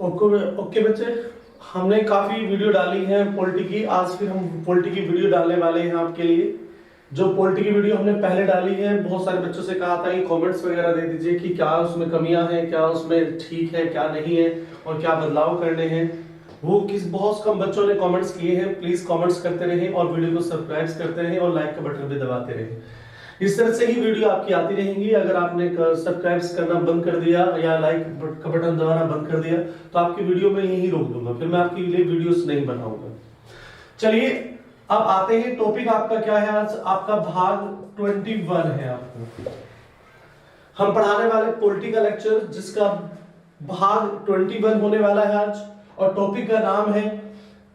Okay okay बच्चे, हमने काफी वीडियो डाली है पॉलिटी की। आज फिर हम पॉलिटी की वीडियो डालने वाले हैं आपके लिए। जो पॉलिटी की वीडियो हमने पहले डाली है, बहुत सारे बच्चों से कहा था कि कमेंट्स वगैरह दे दीजिए कि क्या उसमें कमियां हैं, क्या उसमें ठीक है, क्या नहीं है और क्या बदलाव करने हैं। वो किस बहुत कम बच्चों ने कमेंट्स किए हैं। प्लीज कमेंट्स करते रहें और वीडियो को सब्सक्राइब करते रहें और लाइक का बटन भी दबाते रहें। इस तरह से ही वीडियो आपकी आती रहेंगी। अगर आपने सब्सक्राइब करना बंद कर दिया या लाइक का बटन दबाना बंद कर दिया तो आपकी वीडियो में यही रोक दूंगा, फिर मैं आपके लिए वीडियोस नहीं बनाऊंगा। चलिए अब आते हैं, टॉपिक आपका क्या है आज? आपका भाग 21 है। आपको हम पढ़ाने वाले पॉलिटिकल लेक्चर जिसका भाग 21 होने वाला है आज, और टॉपिक का नाम है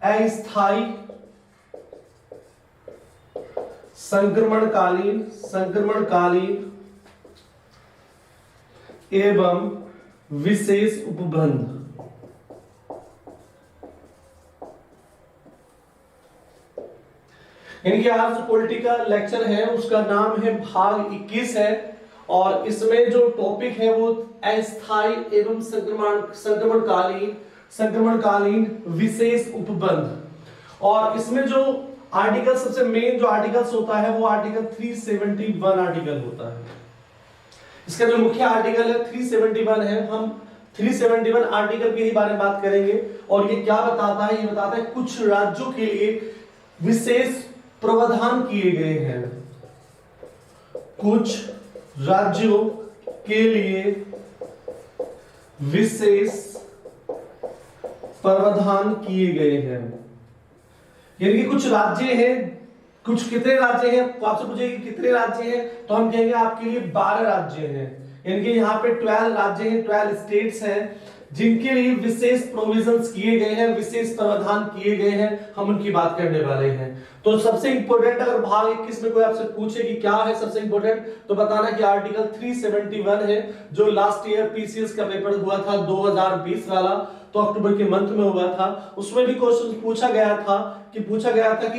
अस्थायी संक्रमणकालीन एवं विशेष उपबंध। यानी कि आज जो पॉलिटिकल लेक्चर है उसका नाम है भाग 21 है, और इसमें जो टॉपिक है वो अस्थायी एवं संक्रमणकालीन विशेष उपबंध। और इसमें जो आर्टिकल, सबसे मेन जो आर्टिकल्स होता है वो आर्टिकल 371 आर्टिकल होता है। इसका जो मुख्य आर्टिकल है 371 है। हम 371 आर्टिकल के ही बारे में बात करेंगे। और ये क्या बताता है? ये बताता है कुछ राज्यों के लिए विशेष प्रावधान किए गए हैं। कुछ राज्यों के लिए विशेष प्रावधान किए गए हैं। यानी कि कुछ राज्य हैं, कुछ कितने राज्य हैं? आपसे पूछेगी कितने राज्य हैं तो हम कहेंगे आपके लिए 12 राज्य हैं। यानी कि यहाँ पे 12 राज्य हैं, 12 स्टेट्स हैं जिनके लिए विशेष प्रोविजंस किए गए हैं, विशेष प्रावधान किए गए हैं। हम उनकी बात करने वाले हैं। तो सबसे इंपॉर्टेंट, अगर भाग 21 में कोई आपसे पूछे कि क्या है सबसे इंपॉर्टेंट, तो बताना कि आर्टिकल 371 है, जो लास्ट ईयर पीसीएस का पेपर हुआ था 2020 वाला, तो अक्टूबर के मंथ में हुआ था। उसमें भी क्वेश्चन पूछा गया था कि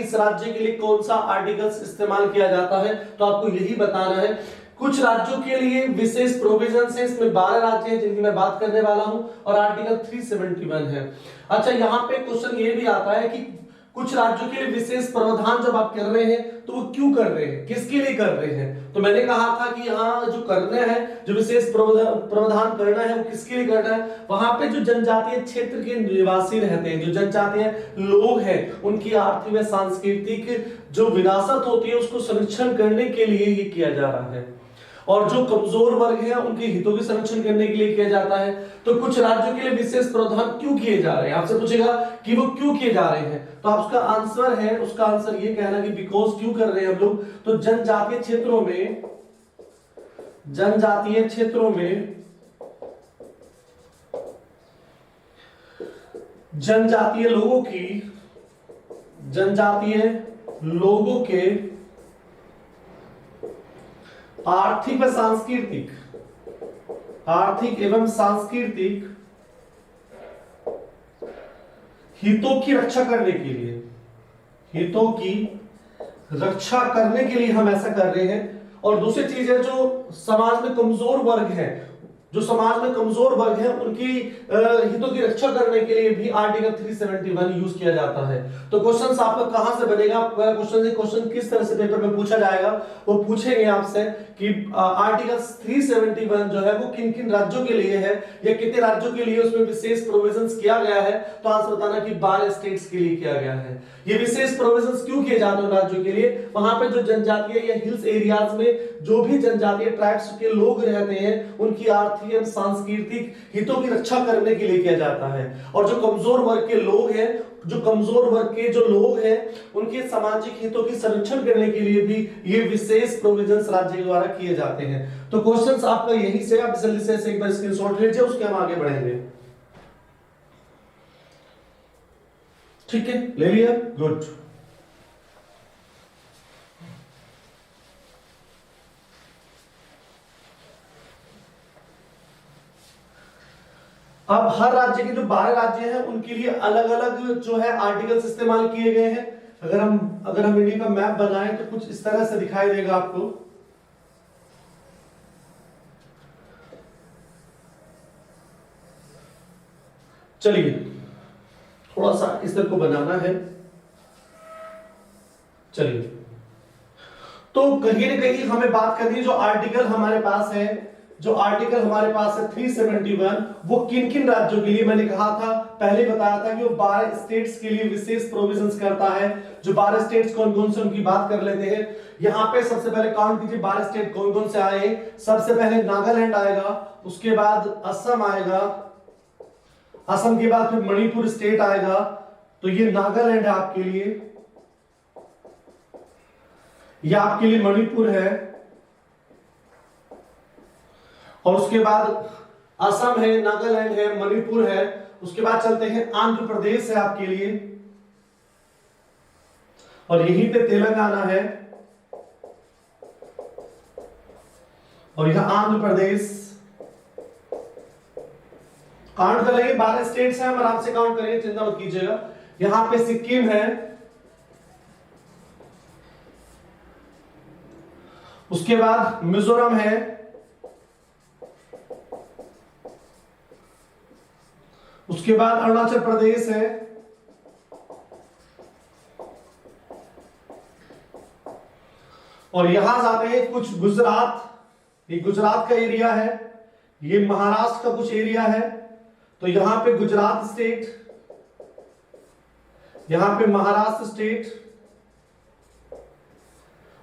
इस राज्य के लिए कौन सा आर्टिकल्स इस्तेमाल किया जाता है। तो आपको यही बताना है। कुछ राज्यों के लिए विशेष प्रोविजंस है, इसमें 12 राज्य हैं जिनकी मैं बात करने वाला हूं, और आर्टिकल 371 है। अच्छा, यहाँ पे क्वेश्चन ये भी आता है कि कुछ राज्यों के लिए विशेष प्रावधान जब आप कर रहे हैं तो वो क्यों कर रहे हैं, किसके लिए कर रहे हैं? तो मैंने कहा था कि यहाँ जो करना है, जो विशेष प्रावधान करना है, वो किसके लिए करना है? वहां पे जो जनजातीय क्षेत्र के निवासी रहते हैं, जो जनजातीय लोग हैं, उनकी आर्थिक व सांस्कृतिक जो विरासत होती है उसको संरक्षण करने के लिए ये किया जा रहा है। और जो कमजोर वर्ग है उनके हितों के संरक्षण करने के लिए किया जाता है। तो कुछ राज्यों के लिए विशेष प्रावधान क्यों किए जा रहे हैं? आपसे पूछेगा कि वो क्यों किए जा रहे हैं, तो आपका आंसर है, उसका आंसर ये कहना कि बिकॉज क्यों कर रहे हैं हम लोग, तो जनजातीय क्षेत्रों में जनजातीय लोगों के आर्थिक एवं सांस्कृतिक हितों की रक्षा करने के लिए हम ऐसा कर रहे हैं। और दूसरी चीज है, जो समाज में कमजोर वर्ग है, उनकी हितों की रक्षा करने के लिए भी आर्टिकल 371 यूज किया जाता है। तो क्वेश्चन आपका कहां से बनेगा? क्वेश्चन किस तरह से पेपर में पूछा जाएगा, वो पूछेंगे आपसे कि आर्टिकल 371 जो है वो किन किन राज्यों के लिए है, या कितने राज्यों के लिए उसमें विशेष प्रोविजंस किया गया है। तो आंसर बताना कि 12 स्टेट्स के लिए किया गया है। ये विशेष प्रोविजंस क्यों किए जाते हैं राज्यों के लिए? वहां पे जो जनजातीय या हिल्स एरियाज में जो भी जनजातीय ट्राइब्स के लोग रहते हैं उनकी आर्थिक एवं सांस्कृतिक हितों की रक्षा करने के लिए किया जाता है। और जो कमजोर वर्ग के लोग हैं उनके सामाजिक हितों की संरक्षण करने के लिए भी ये विशेष प्रोविजंस राज्य द्वारा किए जाते हैं। तो क्वेश्चंस आपका यही से, आप जल्दी से एक बार स्क्रीनशॉट लीजिए, उसके हम आगे बढ़ेंगे। ठीक है, ले लिया? गुड। अब हर राज्य के जो 12 राज्य हैं उनके लिए अलग अलग जो है आर्टिकल्स इस्तेमाल किए गए हैं। अगर हम इंडिया का मैप बनाएं तो कुछ इस तरह से दिखाई देगा आपको। चलिए थोड़ा सा इस तरह को बनाना है। चलिए तो कहीं ना कहीं हमें बात करनी है, जो आर्टिकल हमारे पास है, जो आर्टिकल हमारे पास है 371, वो किन किन राज्यों के लिए, मैंने कहा था पहले बताया था कि वो 12 स्टेट्स के लिए विशेष प्रोविजंस करता है। जो 12 स्टेट्स कौन कौन से, उनकी बात कर लेते हैं। यहाँ पे सबसे पहले काउंट कीजिए 12 स्टेट कौन कौन से आए हैं। सबसे पहले नागालैंड आएगा, उसके बाद असम आएगा, असम के बाद फिर मणिपुर स्टेट आएगा। तो ये नागालैंड है आपके लिए, यह आपके लिए मणिपुर है, और उसके बाद असम है, नागालैंड है, मणिपुर है। उसके बाद चलते हैं आंध्र प्रदेश है आपके लिए, और यहीं पे तेलंगाना है, और यह आंध्र प्रदेश। काउंट कर लेंगे, 12 स्टेट्स हैं, हम आराम से काउंट करेंगे, चिंता मत कीजिएगा। यहां पे सिक्किम है, उसके बाद मिजोरम है, उसके बाद अरुणाचल प्रदेश है, और यहां जाते हैं कुछ गुजरात, ये गुजरात का एरिया है, ये महाराष्ट्र का कुछ एरिया है। तो यहां पे गुजरात स्टेट, यहां पे महाराष्ट्र स्टेट,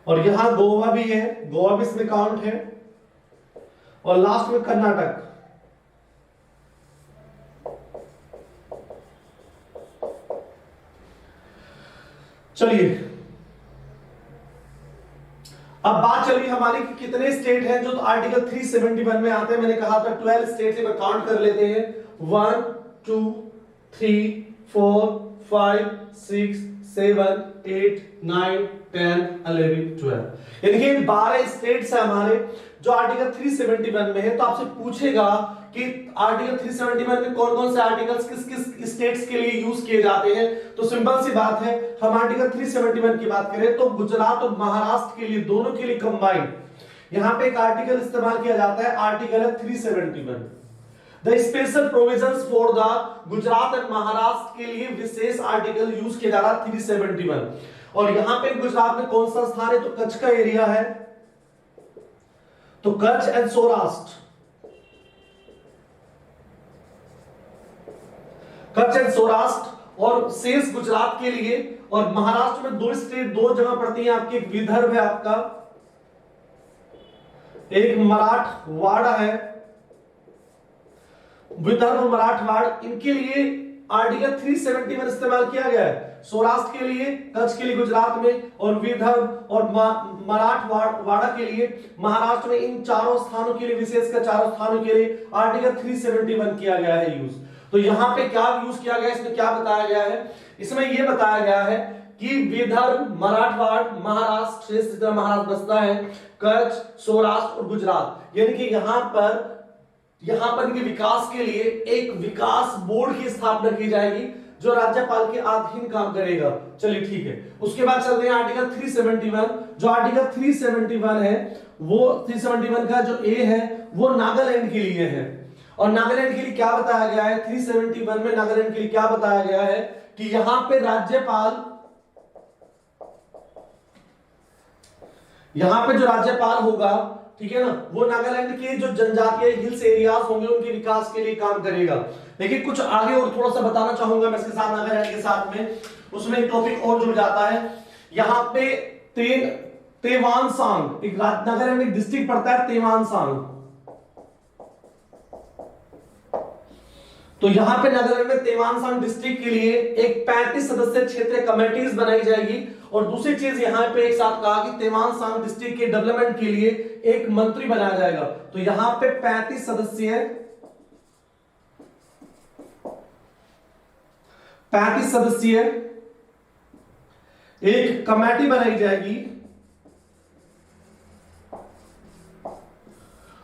और यहां गोवा भी है, गोवा भी इसमें काउंट है, और लास्ट में कर्नाटक। चलिए अब बात चलिए हमारी कि कितने स्टेट हैं जो तो आर्टिकल 371 में आते हैं। मैंने कहा था 12 स्टेट से काउंट कर लेते हैं, 1 2 3 4 5 6 7 8 9 10 11 12, यानी कि 12 स्टेट्स है हमारे जो आर्टिकल 371 में है। तो आपसे पूछेगा कि आर्टिकल 371 में कौन कौन से आर्टिकल्स किस किस स्टेट्स के लिए यूज किए जाते हैं। तो सिंपल सी बात है, हम आर्टिकल 371 की बात करें तो गुजरात और महाराष्ट्र के लिए, दोनों के लिए कंबाइंड यहां पे एक आर्टिकल इस्तेमाल किया जाता है, आर्टिकल है 371। The special provisions for the Gujarat and Maharashtra के लिए विशेष आर्टिकल यूज किया जा रहा है 371। और यहां पे गुजरात में कौन सा स्थान है, तो कच्छ का एरिया है, तो कच्छ एंड सौराष्ट्र, कच्छ एंड सौराष्ट्र। और शेष गुजरात के लिए, और महाराष्ट्र में दो स्टेट, दो जगह पड़ती हैं आपकी, एक विदर्भ है आपका, एक मराठवाड़ा है, विदर्भ और मराठवाड़, इनके लिए आर्टिकल 371 इस्तेमाल किया गया है। सौराष्ट्र के लिए, कच्छ के लिए गुजरात में, और विदर्भ और मराठवाड़ा के लिए महाराष्ट्र में, इन चारों स्थानों के लिए, विशेषकर चारों स्थानों के लिए आर्टिकल 371 किया गया है यूज। तो यहां पे क्या यूज किया गया है, इसमें क्या बताया गया है, इसमें यह बताया गया है कि विदर्भ, मराठवाड़, महाराष्ट्र, शेष जितना महाराष्ट्र बसता है, कच्छ, सौराष्ट्र और गुजरात, यानी कि यहां पर इनके विकास के लिए एक विकास बोर्ड की स्थापना की जाएगी जो राज्यपाल के अधीन काम करेगा। चलिए ठीक है, उसके बाद चलते हैं आर्टिकल 371। जो आर्टिकल 371 है, वो 371 का जो ए है वो नागालैंड के लिए है। और नागालैंड के लिए क्या बताया गया है, 371 में नागालैंड के लिए क्या बताया गया है कि यहां पे जो राज्यपाल होगा, ठीक है ना, वो नागालैंड के जो जनजातीय हिल्स एरियाज होंगे उनके विकास के लिए काम करेगा। लेकिन कुछ आगे और थोड़ा सा बताना चाहूंगा मैं इसके साथ, नागालैंड के साथ में उसमें एक टॉपिक और जुड़ जाता है। यहां पे तेवानसांग, एक नागालैंड में डिस्ट्रिक्ट पड़ता है तेवानसांग। तो यहां पे नागालैंड में तेवानसांग डिस्ट्रिक्ट के लिए एक 35 सदस्य क्षेत्रीय कमेटीज बनाई जाएगी। और दूसरी चीज यहां पे एक साथ कहा कि तेवानसांग डिस्ट्रिक्ट के डेवलपमेंट के लिए एक मंत्री बनाया जाएगा। तो यहां पे 35 सदस्यीय एक कमेटी बनाई जाएगी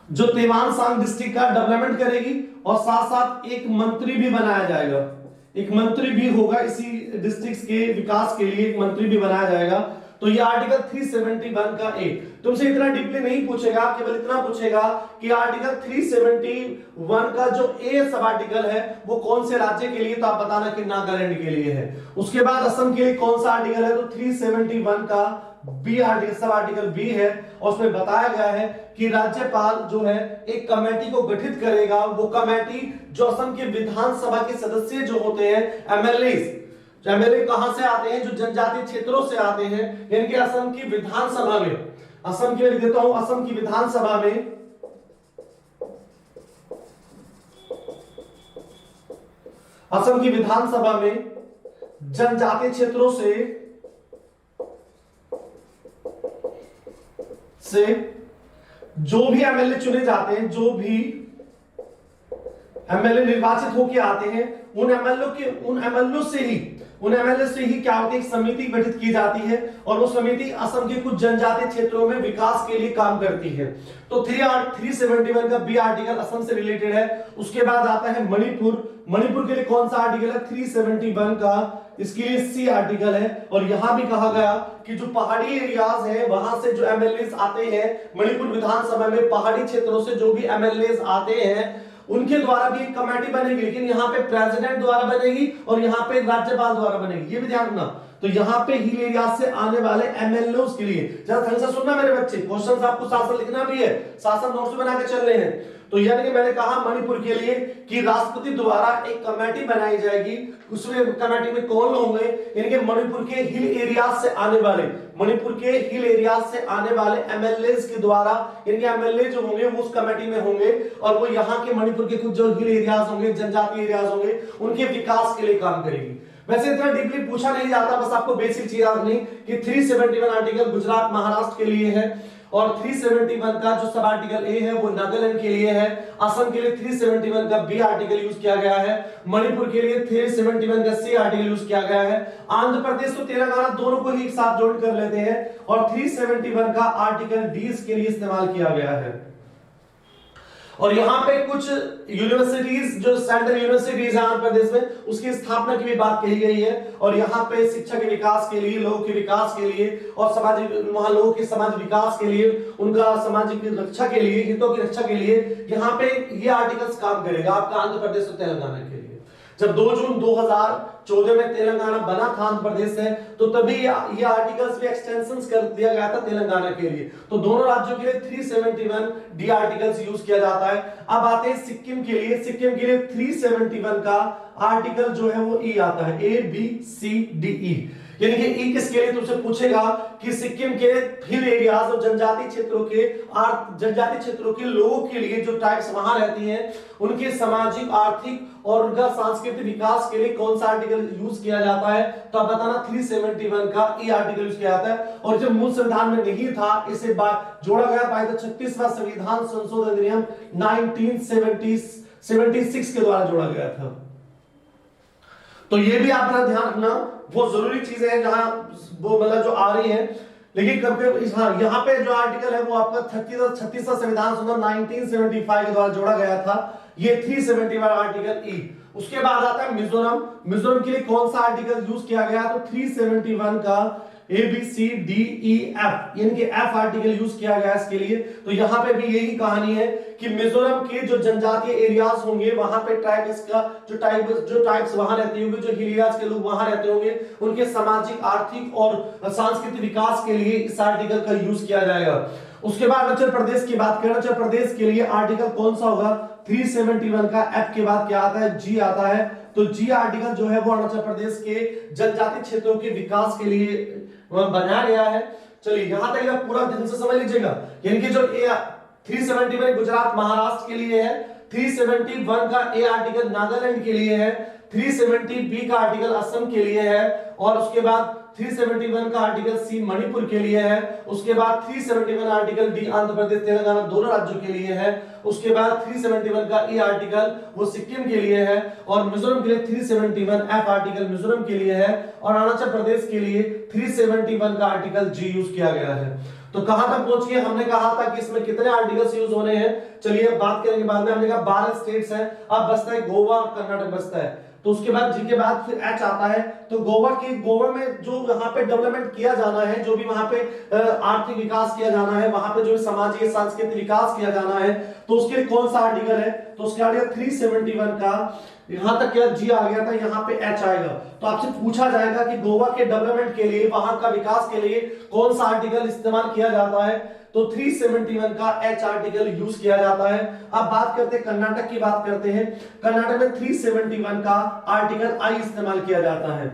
जो तेवानसांग डिस्ट्रिक्ट का डेवलपमेंट करेगी, और साथ साथ एक मंत्री भी बनाया जाएगा, एक मंत्री भी होगा इसी डिस्ट्रिक्ट के विकास के लिए, एक मंत्री भी बनाया जाएगा। तो ये आर्टिकल 371 का ए। तुमसे इतना डीपली नहीं पूछेगा, केवल इतना पूछेगा कि आर्टिकल 371 का जो ए सब आर्टिकल है वो कौन से राज्य के लिए, तो आप बताना कि नागालैंड के लिए है। उसके बाद असम के लिए कौन सा आर्टिकल है, तो 371 का B article, sub article B है, और उसमें बताया गया है कि राज्यपाल जो है एक कमेटी को गठित करेगा। वो कमेटी जो असम के विधानसभा के सदस्य जो होते हैं, एमएलए कहां से आते हैं, जो जनजातीय क्षेत्रों से आते हैं, यानी कि असम की विधानसभा में, असम के लिए देता हूं, असम की विधानसभा में जनजातीय क्षेत्रों से जो भी एमएलए चुने जाते हैं, जो भी एमएलए निर्वाचित होकर आते हैं, उन एमएलए से ही क्या होती है, एक समिति गठित की जाती है, और वो समिति असम के कुछ जनजातीय क्षेत्रों में विकास के लिए काम करती है। तो 371 का बी आर्टिकल असम से रिलेटेड है। उसके बाद आता है मणिपुर के लिए कौन सा आर्टिकल है, 371 का, इसके लिए सी आर्टिकल है। और यहां भी कहा गया कि जो पहाड़ी एरियाज है वहां से जो एमएलए आते हैं, मणिपुर विधानसभा में पहाड़ी क्षेत्रों से जो भी एमएलए आते हैं उनके द्वारा भी एक कमेटी बनेगी, लेकिन यहाँ पे प्रेसिडेंट द्वारा बनेगी और यहाँ पे राज्यपाल द्वारा बनेगी, ये भी ध्यान रखना। तो यहाँ पे हिल एरिया से आने वाले एमएलए के लिए जरा ढंग से सुनना मेरे बच्चे, क्वेश्चंस आपको साथ साथ लिखना भी है, साथ साथ नोट्स बना के चल रहे हैं। तो यानी कि मैंने कहा मणिपुर के लिए कि राष्ट्रपति द्वारा एक कमेटी बनाई जाएगी, उसमें कमेटी में कौन होंगे, यानी कि मणिपुर के हिल एरिया से आने वाले एमएलए के द्वारा, यानी कि एमएलए जो होंगे वो उस कमेटी में होंगे, और वो यहाँ के मणिपुर के कुछ जो हिल एरियाज होंगे, जनजातीय एरियाज होंगे, उनके विकास के लिए काम करेगी। वैसे इतना डीपली पूछा नहीं जाता, बस आपको बेसिक चीज याद नहीं कि 371 आर्टिकल गुजरात महाराष्ट्र के लिए है, और 371 का जो सब आर्टिकल ए है वो नागालैंड के लिए है। असम के लिए 371 का बी आर्टिकल यूज किया गया है। मणिपुर के लिए 371 का सी आर्टिकल यूज किया गया है। आंध्र प्रदेश तो तेलंगाना दोनों को ही एक साथ जोड़ कर लेते हैं, और 371 का आर्टिकल डी के लिए इस्तेमाल किया गया है। और यहाँ पे कुछ यूनिवर्सिटीज जो सेंट्रल यूनिवर्सिटीज है आंध्र प्रदेश में, उसकी स्थापना की भी बात कही गई है। और यहाँ पे शिक्षा के विकास के लिए, लोगों के विकास के लिए, और सामाजिक वहां लोगों के समाज विकास के लिए, उनका सामाजिक रक्षा के लिए, हितों की रक्षा के लिए यहाँ पे ये आर्टिकल्स काम करेगा आपका आंध्र प्रदेश और तेलंगाना के लिए। जब 2 जून 2014 में तेलंगाना बना था आंध्र प्रदेश से, तो तभी ये आर्टिकल्स भी एक्सटेंशंस कर दिया गया था तेलंगाना के लिए। तो दोनों राज्यों के लिए 371 डी आर्टिकल्स यूज किया जाता है। अब आते हैं सिक्किम के लिए। सिक्किम के लिए 371 का आर्टिकल जो है वो ई आता है, ए बी सी डी ई। यानी कि ई किसके लिए तुमसे पूछेगा कि सिक्किम के हिल एरियाज और जनजातीय क्षेत्रों के लोगों के लिए, जो ट्राइब्स वहां रहती हैं, उनके सामाजिक, आर्थिक और उनका सांस्कृतिक विकास के लिए कौन सा आर्टिकल यूज किया जाता है, तो आप बताना 371 का ई आर्टिकल यूज किया जाता है। और जो मूल संविधान में नहीं था, इसे जोड़ा गया बाय द 36वां संविधान संशोधन अधिनियम 1976 के द्वारा जोड़ा गया था। तो ये भी आप ध्यान रखना, वो जरूरी चीजें हैं जहां वो मतलब जो आ रही है। लेकिन कब यहाँ पे जो आर्टिकल है वो आपका 36वां संविधान संशोधन 1975 के द्वारा जोड़ा गया था, ये 371 आर्टिकल ई। उसके बाद आता है मिजोरम के लिए कौन सा आर्टिकल यूज किया गया, तो 371 का A B C D E F, यानी कि एफ आर्टिकल यूज किया गया इसके लिए। तो यहाँ पे भी यही कहानी है कि मिजोरम के जो जनजातीय एरियाज होंगे, वहां पे ट्राइब्स का जो ट्राइब्स वहां रहते होंगे, जो हिल एरियाज के लोग वहां रहते होंगे, उनके सामाजिक, आर्थिक और सांस्कृतिक विकास के लिए इस आर्टिकल का यूज किया जाएगा। उसके बाद अरुणाचल प्रदेश की बात करें, अरुणाचल प्रदेश के लिए आर्टिकल कौन सा होगा, 371 का एफ के बाद क्या आता है, जी आता है। तो जी आर्टिकल जो है वो अरुणाचल प्रदेश के जनजातीय क्षेत्रों के विकास के लिए बनाया गया है। चलिए यहां तक पूरा ध्यान से समझ लीजिएगा। यानी कि जो 371 गुजरात महाराष्ट्र के लिए है, 371 का ए आर्टिकल नागालैंड के लिए है, 370 बी का आर्टिकल असम के लिए है, और उसके बाद 371 का आर्टिकल सी मणिपुर के लिए है। उसके बाद 371 आर्टिकल डी आंध्र प्रदेश तेलंगाना दोनों राज्यों के लिए है। उसके बाद 371 का ई आर्टिकल वो सिक्किम के लिए है, और मिजोरम के लिए 371 एफ आर्टिकल मिजोरम के लिए है, और अरुणाचल प्रदेश के लिए 371 का आर्टिकल जी यूज किया गया है। तो कहां तक पहुंच गए, हमने कहा था कि इसमें कितने आर्टिकल्स यूज होने हैं। चलिए बात करेंगे बाद में। हमने कहा 12 स्टेट्स हैं, अब बचता है गोवा और कर्नाटक बचता है। तो उसके बाद जी के बाद फिर एच आता है। तो गोवा में जो यहाँ पे डेवलपमेंट किया जाना है, जो भी वहां पे आर्थिक विकास किया जाना है, वहां पे जो सामाजिक सांस्कृतिक विकास किया जाना है, तो उसके लिए कौन सा आर्टिकल है, तो उसके आर्टिकल 371 का यहां तक क्या जी आ गया था, यहाँ पे एच आएगा। तो आपसे पूछा जाएगा कि गोवा के डेवलपमेंट के लिए, वहां का विकास के लिए कौन सा आर्टिकल इस्तेमाल किया जाता है, तो 371 का एच आर्टिकल यूज किया जाता है। अब बात करते हैं कर्नाटक की, बात करते हैं कर्नाटक में 371 का आर्टिकल आई इस्तेमाल किया जाता है।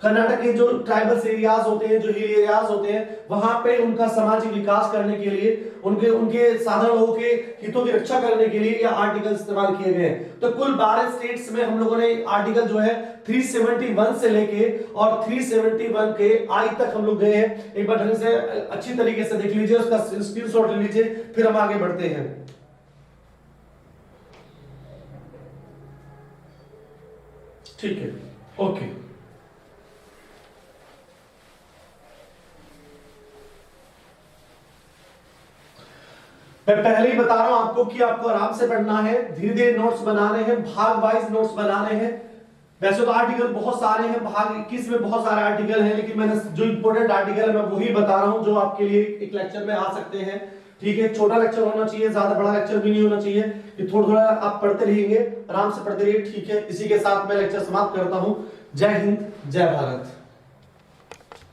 कर्नाटक के जो ट्राइबल एरियाज होते हैं, जो हिल एरियाज होते हैं, वहां पे उनका सामाजिक विकास करने के लिए, उनके साधारण लोगों के हितों की रक्षा करने के लिए ये आर्टिकल इस्तेमाल किए गए। तो कुल 12 स्टेट्स में हम लोगों ने आर्टिकल जो है 371 से लेके और 371 के आई तक हम लोग गए हैं। एक बार ढंग से अच्छी तरीके से देख लीजिए, उसका स्क्रीनशॉट ले लीजिए, फिर हम आगे बढ़ते हैं। ठीक है, ओके। मैं पहले ही बता रहा हूं आपको कि आपको आराम से पढ़ना है, धीरे धीरे नोट्स बनाने हैं, भाग वाइज नोट्स बनाने हैं। वैसे तो आर्टिकल बहुत सारे हैं, भाग 21 में बहुत सारे आर्टिकल हैं, लेकिन मैंने जो इंपॉर्टेंट आर्टिकल है मैं वही बता रहा हूं जो आपके लिए एक लेक्चर में आ सकते हैं। ठीक है, छोटा लेक्चर होना चाहिए, ज्यादा बड़ा लेक्चर भी नहीं होना चाहिए, कि थोड़ा थोड़ा आप पढ़ते रहिएंगे, आराम से पढ़ते रहिए। ठीक है, इसी के साथ मैं लेक्चर समाप्त करता हूं। जय हिंद, जय भारत।